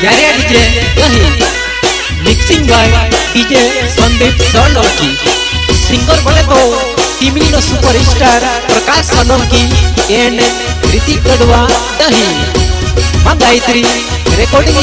यारिया DJ यही mixing by DJ Sandeep Solanki singer बोले तो टीमी नो सुपरस्टार प्रकाश सोलंकी एंड ऋतिक गढ़वा दही गायत्री रिकॉर्डिंग